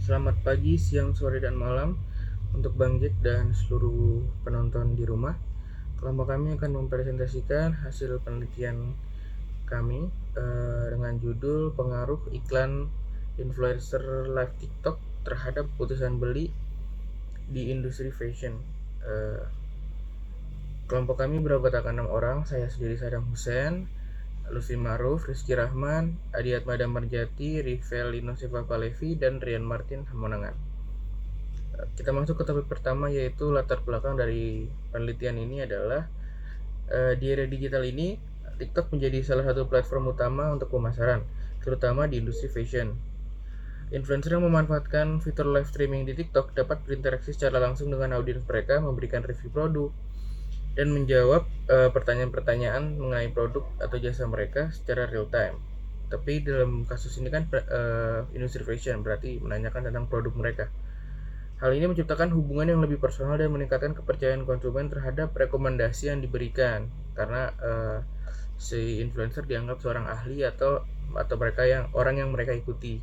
Selamat pagi, siang, sore, dan malam untuk Bang Jack dan seluruh penonton di rumah. Kelompok kami akan mempresentasikan hasil penelitian kami dengan judul pengaruh iklan influencer live TikTok terhadap keputusan beli di industri fashion. Eh, Kelompok kami beranggotakan 6 orang, saya sendiri Sadam Hussein, Lutfi Maruf, Rizky Rahman, Adiat Madam Marjati, Rivelino Palevi, dan Rian Martin Hamonangan. Kita masuk ke topik pertama, yaitu latar belakang dari penelitian ini adalah di era digital ini TikTok menjadi salah satu platform utama untuk pemasaran, terutama di industri fashion. Influencer yang memanfaatkan fitur live streaming di TikTok dapat berinteraksi secara langsung dengan audiens mereka, memberikan review produk, dan menjawab pertanyaan-pertanyaan mengenai produk atau jasa mereka secara real time. Tapi dalam kasus ini kan industri fashion berarti menanyakan tentang produk mereka. Hal ini menciptakan hubungan yang lebih personal dan meningkatkan kepercayaan konsumen terhadap rekomendasi yang diberikan, karena si influencer dianggap seorang ahli atau mereka yang orang yang mereka ikuti.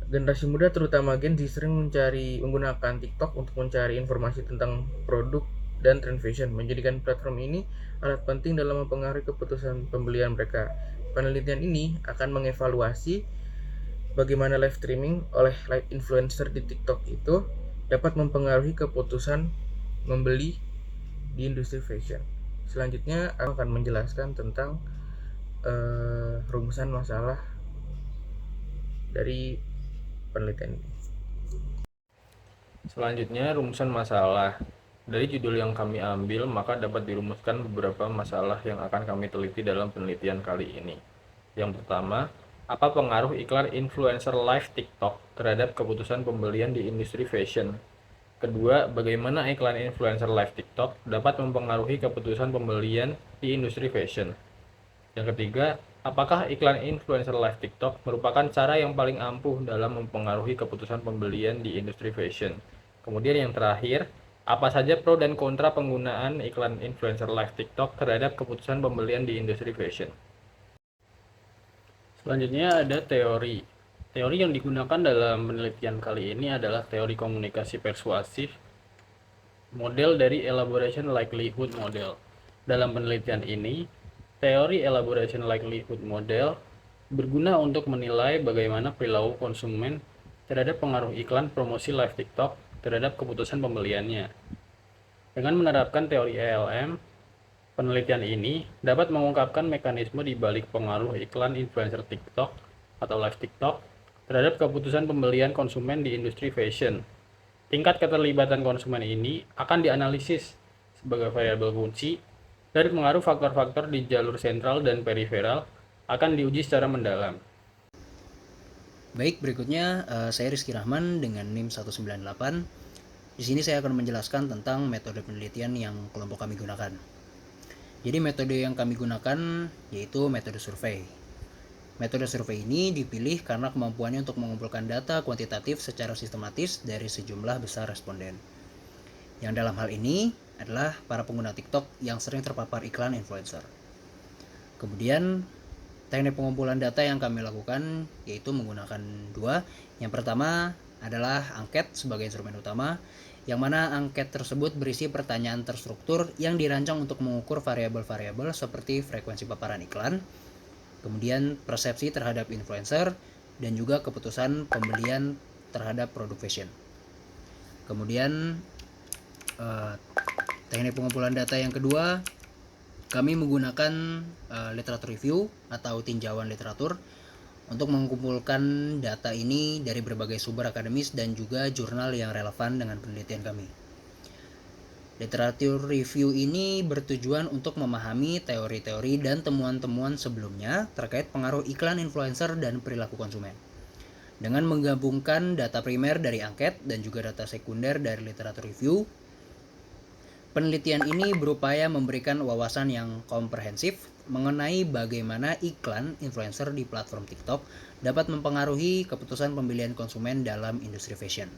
Generasi muda terutama Gen Z sering menggunakan TikTok untuk mencari informasi tentang produk dan trend fashion, menjadikan platform ini alat penting dalam mempengaruhi keputusan pembelian mereka. Penelitian ini akan mengevaluasi bagaimana live streaming oleh live influencer di TikTok itu dapat mempengaruhi keputusan membeli di industri fashion. Selanjutnya aku akan menjelaskan tentang rumusan masalah dari penelitian ini. Selanjutnya, rumusan masalah. Dari judul yang kami ambil, maka dapat dirumuskan beberapa masalah yang akan kami teliti dalam penelitian kali ini. Yang pertama, apa pengaruh iklan influencer live TikTok terhadap keputusan pembelian di industri fashion? Kedua, bagaimana iklan influencer live TikTok dapat mempengaruhi keputusan pembelian di industri fashion? Yang ketiga, apakah iklan influencer live TikTok merupakan cara yang paling ampuh dalam mempengaruhi keputusan pembelian di industri fashion? Kemudian yang terakhir, apa saja pro dan kontra penggunaan iklan influencer live TikTok terhadap keputusan pembelian di industri fashion? Selanjutnya ada teori. Teori yang digunakan dalam penelitian kali ini adalah teori komunikasi persuasif, model dari elaboration likelihood model. Dalam penelitian ini, teori elaboration likelihood model berguna untuk menilai bagaimana perilaku konsumen terhadap pengaruh iklan promosi live TikTok terhadap keputusan pembeliannya. Dengan menerapkan teori ELM, penelitian ini dapat mengungkapkan mekanisme di balik pengaruh iklan influencer TikTok atau live TikTok terhadap keputusan pembelian konsumen di industri fashion. Tingkat keterlibatan konsumen ini akan dianalisis sebagai variabel kunci dan pengaruh faktor-faktor di jalur sentral dan periferal akan diuji secara mendalam. Baik, berikutnya saya Rizky Rahman dengan NIM 198. Di sini saya akan menjelaskan tentang metode penelitian yang kelompok kami gunakan. Jadi metode yang kami gunakan yaitu metode survei. Metode survei ini dipilih karena kemampuannya untuk mengumpulkan data kuantitatif secara sistematis dari sejumlah besar responden. Yang dalam hal ini adalah para pengguna TikTok yang sering terpapar iklan influencer. Kemudian teknik pengumpulan data yang kami lakukan yaitu menggunakan dua. Yang pertama adalah angket sebagai instrumen utama, yang mana angket tersebut berisi pertanyaan terstruktur yang dirancang untuk mengukur variabel-variabel seperti frekuensi paparan iklan, kemudian persepsi terhadap influencer, dan juga keputusan pembelian terhadap produk fashion. Kemudian teknik pengumpulan data yang kedua, kami menggunakan literatur review atau tinjauan literatur untuk mengumpulkan data ini dari berbagai sumber akademis dan juga jurnal yang relevan dengan penelitian kami. Literatur review ini bertujuan untuk memahami teori-teori dan temuan-temuan sebelumnya terkait pengaruh iklan influencer dan perilaku konsumen. Dengan menggabungkan data primer dari angket dan juga data sekunder dari literatur review, penelitian ini berupaya memberikan wawasan yang komprehensif mengenai bagaimana iklan influencer di platform TikTok dapat mempengaruhi keputusan pembelian konsumen dalam industri fashion.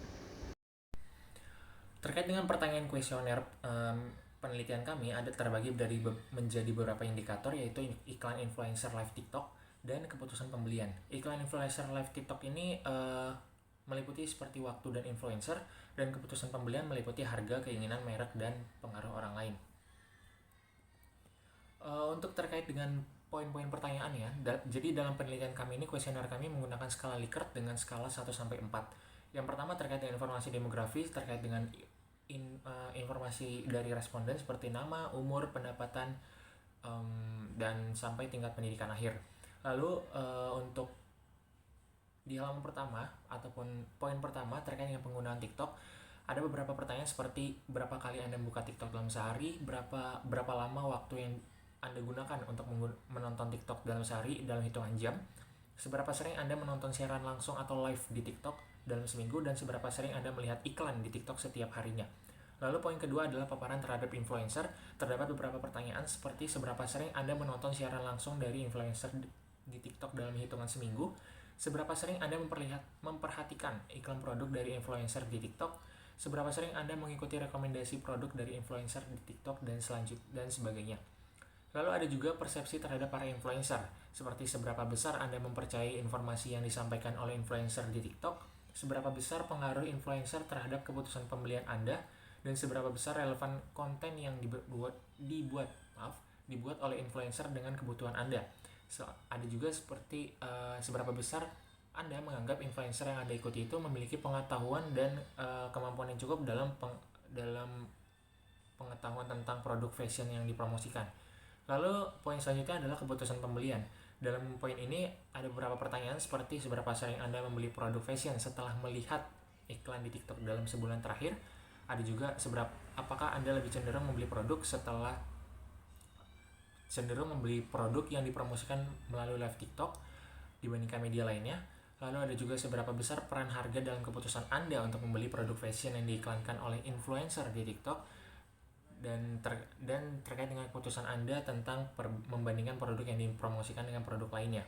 Terkait dengan pertanyaan kuesioner, penelitian kami ada terbagi menjadi beberapa indikator, yaitu iklan influencer live TikTok dan keputusan pembelian. Iklan influencer live TikTok ini meliputi seperti waktu dan influencer, dan keputusan pembelian meliputi harga, keinginan merek, dan pengaruh orang lain. Untuk terkait dengan poin-poin pertanyaannya, jadi dalam penelitian kami ini, kuesioner kami menggunakan skala Likert dengan skala 1-4. Yang pertama terkait dengan informasi demografis, terkait dengan informasi dari responden seperti nama, umur, pendapatan, dan sampai tingkat pendidikan akhir. Lalu untuk di halaman pertama ataupun poin pertama terkait dengan penggunaan TikTok, ada beberapa pertanyaan seperti berapa kali Anda buka TikTok dalam sehari, berapa lama waktu yang Anda gunakan untuk menonton TikTok dalam sehari dalam hitungan jam, seberapa sering Anda menonton siaran langsung atau live di TikTok dalam seminggu, dan seberapa sering Anda melihat iklan di TikTok setiap harinya. Lalu poin kedua adalah paparan terhadap influencer. Terdapat beberapa pertanyaan seperti seberapa sering Anda menonton siaran langsung dari influencer di TikTok dalam hitungan seminggu, seberapa sering Anda memperhatikan iklan produk dari influencer di TikTok, seberapa sering Anda mengikuti rekomendasi produk dari influencer di TikTok, dan sebagainya. Lalu ada juga persepsi terhadap para influencer, seperti seberapa besar Anda mempercayai informasi yang disampaikan oleh influencer di TikTok, seberapa besar pengaruh influencer terhadap keputusan pembelian Anda, dan seberapa besar relevan konten yang dibuat oleh influencer dengan kebutuhan Anda. Ada juga seperti seberapa besar Anda menganggap influencer yang Anda ikuti itu memiliki pengetahuan dan kemampuan yang cukup dalam pengetahuan tentang produk fashion yang dipromosikan. Lalu poin selanjutnya adalah keputusan pembelian. Dalam poin ini ada beberapa pertanyaan seperti seberapa sering Anda membeli produk fashion setelah melihat iklan di TikTok dalam sebulan terakhir. Ada juga apakah Anda lebih cenderung membeli produk yang dipromosikan melalui live TikTok dibandingkan media lainnya. Lalu ada juga seberapa besar peran harga dalam keputusan Anda untuk membeli produk fashion yang diiklankan oleh influencer di TikTok, dan terkait dengan keputusan Anda tentang membandingkan produk yang dipromosikan dengan produk lainnya.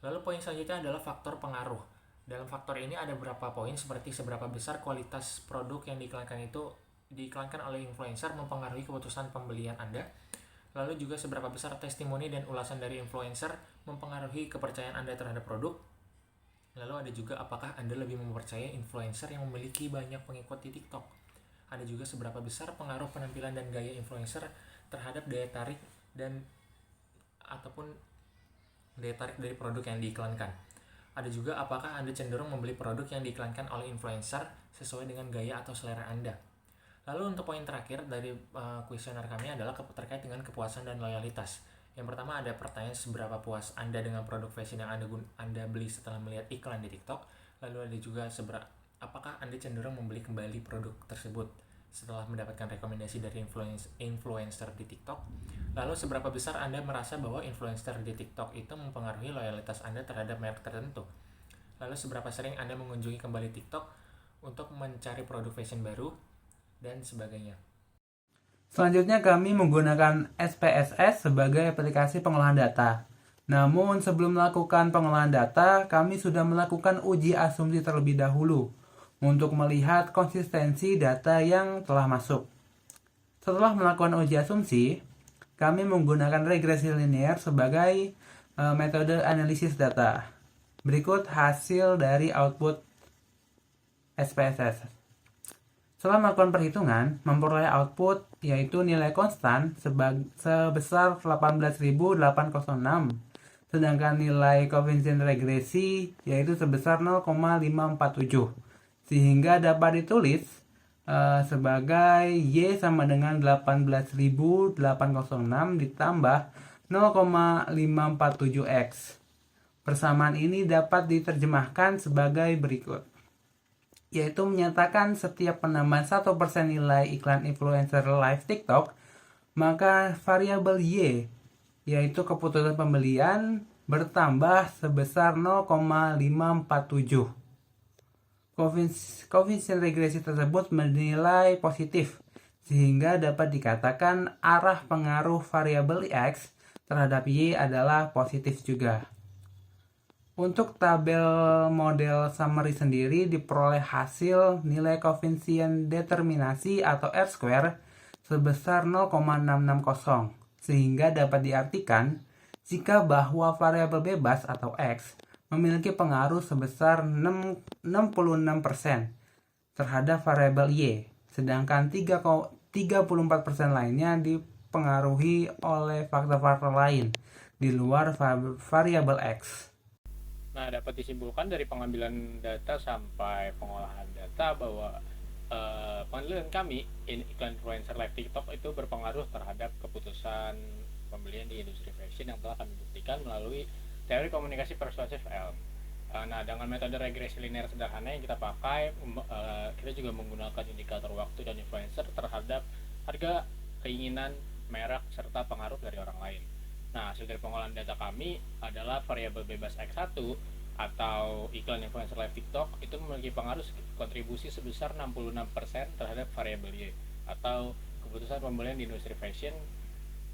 Lalu poin selanjutnya adalah faktor pengaruh. Dalam faktor ini ada beberapa poin seperti seberapa besar kualitas produk yang diiklankan oleh influencer mempengaruhi keputusan pembelian Anda. Lalu juga seberapa besar testimoni dan ulasan dari influencer mempengaruhi kepercayaan Anda terhadap produk. Lalu ada juga apakah Anda lebih mempercayai influencer yang memiliki banyak pengikut di TikTok. Ada juga seberapa besar pengaruh penampilan dan gaya influencer terhadap daya tarik dari produk yang diiklankan. Ada juga apakah Anda cenderung membeli produk yang diiklankan oleh influencer sesuai dengan gaya atau selera Anda. Lalu untuk poin terakhir dari kuesioner kami adalah terkait dengan kepuasan dan loyalitas. Yang pertama ada pertanyaan seberapa puas Anda dengan produk fashion yang Anda beli setelah melihat iklan di TikTok. Lalu ada juga apakah Anda cenderung membeli kembali produk tersebut setelah mendapatkan rekomendasi dari influencer di TikTok. Lalu seberapa besar Anda merasa bahwa influencer di TikTok itu mempengaruhi loyalitas Anda terhadap merek tertentu. Lalu seberapa sering Anda mengunjungi kembali TikTok untuk mencari produk fashion baru, dan sebagainya. Selanjutnya kami menggunakan SPSS sebagai aplikasi pengolahan data. Namun sebelum melakukan pengolahan data, kami sudah melakukan uji asumsi terlebih dahulu untuk melihat konsistensi data yang telah masuk. Setelah melakukan uji asumsi, kami menggunakan regresi linear sebagai metode analisis data. Berikut hasil dari output SPSS. Setelah melakukan perhitungan, memperoleh output yaitu nilai konstan sebesar 18.806, sedangkan nilai koefisien regresi yaitu sebesar 0,547, sehingga dapat ditulis sebagai Y sama dengan 18.806 ditambah 0,547X. Persamaan ini dapat diterjemahkan sebagai berikut, yaitu menyatakan setiap penambahan 1% nilai iklan influencer live TikTok, maka variabel Y, yaitu keputusan pembelian, bertambah sebesar 0,547. Koefisien regresi tersebut bernilai positif, sehingga dapat dikatakan arah pengaruh variabel X terhadap Y adalah positif juga. Untuk tabel model summary sendiri diperoleh hasil nilai koefisien determinasi atau R-square sebesar 0,660, sehingga dapat diartikan jika bahwa variabel bebas atau X memiliki pengaruh sebesar 66% terhadap variabel Y, sedangkan 34% lainnya dipengaruhi oleh faktor-faktor lain di luar variabel X. Nah, dapat disimpulkan dari pengambilan data sampai pengolahan data bahwa penelitian kami iklan influencer live TikTok itu berpengaruh terhadap keputusan pembelian di industri fashion yang telah kami buktikan melalui teori komunikasi persuasif L. Nah, dengan metode regresi linear sederhana yang kita pakai, kita juga menggunakan indikator waktu dan influencer terhadap harga, keinginan, merek, serta pengaruh dari orang lain. Nah, hasil dari pengolahan data kami adalah variabel bebas X1 atau iklan influencer live TikTok itu memiliki pengaruh kontribusi sebesar 66% terhadap variabel Y atau keputusan pembelian di industri fashion,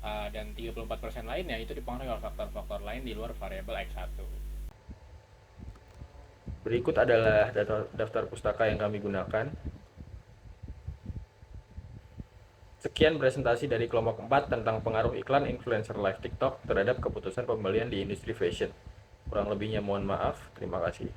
dan 34% lainnya itu dipengaruhi oleh faktor-faktor lain di luar variabel X1. Berikut adalah daftar pustaka yang kami gunakan. Sekian presentasi dari kelompok 4 tentang pengaruh iklan influencer live TikTok terhadap keputusan pembelian di industri fashion. Kurang lebihnya mohon maaf. Terima kasih.